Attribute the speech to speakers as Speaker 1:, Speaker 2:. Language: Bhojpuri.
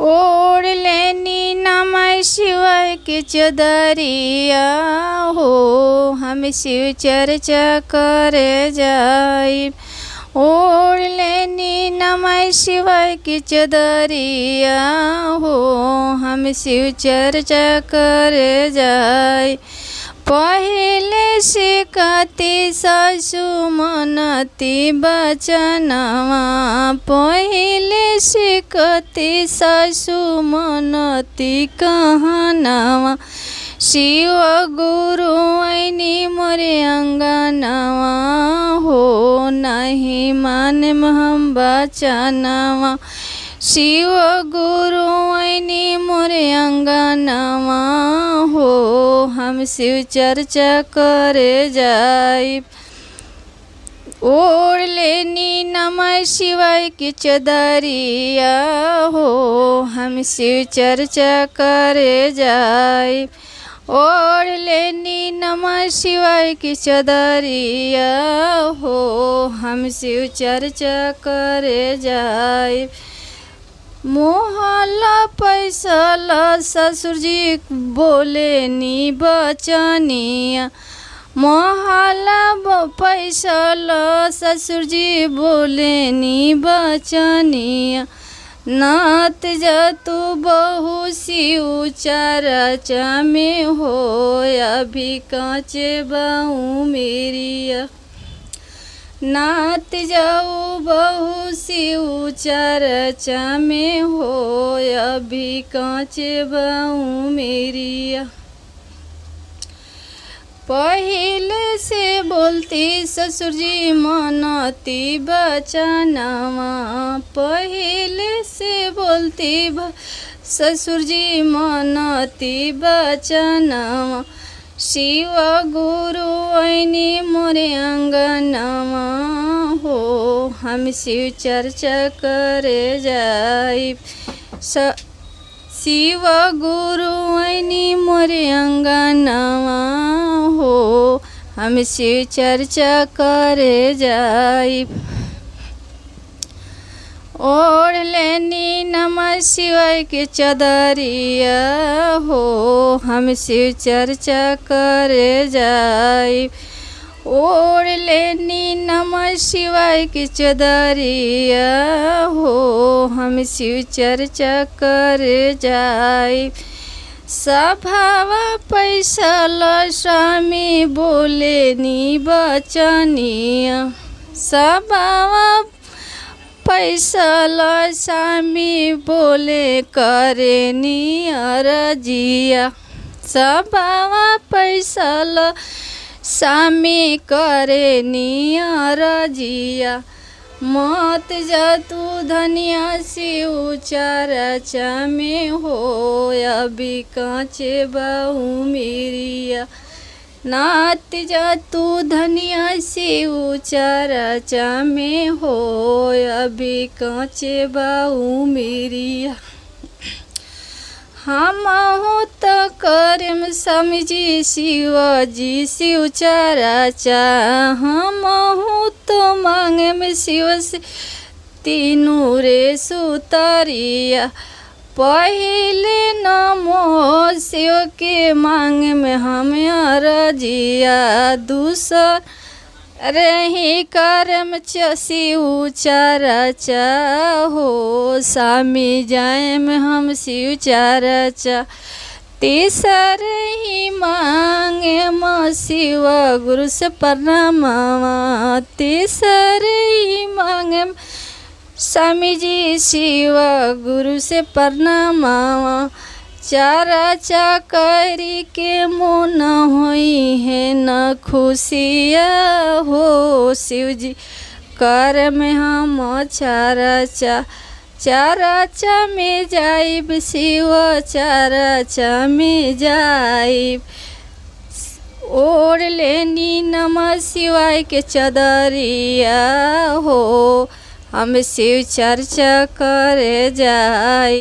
Speaker 1: ओढ़ लेनी नमः शिवाय के चदरिया हो, हम शिव चर्चा करे जाइब। ओढ़ लेनी नमः शिवाय की चदरिया हो, हम शिव चर्चा करे जाइब। पहले से कति सासु मनती बचनवा, पहले से कति सासु मनती कहनवा। शिव गुरु ऐनी मोरे अंगनवा हो, नहीं मानम हम बचनवा। शिव गुरु ऐनी मोरे अंगनवा हो, हम शिव चर्चा करे जाइब। ओढ़ लेनी नमः शिवाय की चदरिया हो, हम शिव चर्चा करे जाइब। ओढ़ लेनी नमः शिवाय की चदरिया हो, हम शिव चर्चा करे जाइब। मोहल्ला पैसा ससुर जी बोले नी बचनिया, मोहल्ला पैसा ससुर जी बोले नी बचनिया। नात जतु बहु शिव चर्चा में हो, अभी कांचे बाहू मेरिया। नात जाऊ बहु शिव चर्चा में हो, अभी कांचे बाहू मेरिया। पहले से बोलती ससुर जी मनती बचनवा, पहले से बोलती ससुर जी मनती बचनवा। शिव गुरु ऐनी मोरे अंगनवा हो, हम शिव चर्चा करे जाइब। शिव गुरु ऐनी मोरे अंगनवा हो, हम शिव चर्चा करे जाइब। ओढ़ लेनी नमः शिवाय के चदरिया हो, हम शिव चर्चा करे जाइब। ओढ़ लेनी नमः शिवाय की चदरिया हो, हम शिव चर्चा करे जाइब। सभाव पैसा स्वामी बोले नी बचनिया, सभाव पैसा स्वामी बोले करे नी अरजिया। सभाव पैसा स्वामी करे नी अरजिया। मत जतु धनिया शिव चर्चा में हो, अभी कांचे बाहू मेरिया। नात जतु धनिया शिव चर्चा में हो, अभी कांचे बाहू मेरिया। हम हो तो करम समझी शिव जी शिव चर्चा, हम हो तो मांगे में शिव से तीनों रे सुतरिया। पहले नमो शिव के मांग में हम अरजिया, दूसर रही करम शिव चर्चा हो, स्वामी जाए में हम शिव चर्चा। तीसर ही मांगे म शिव गुरु से प्रणामवा, तीसर ही मांगे स्वामी जी शिव गुरु से प्रणामवा। चर्चा करी के मन होई है न खुशिया हो, शिव जी कर में हम चर्चा। चर्चा में जाइब शिव चर्चा में जाइब। ओढ़ लेनी नमः शिवाय के चदरिया हो, हम शिव चर्चा करे जाइब।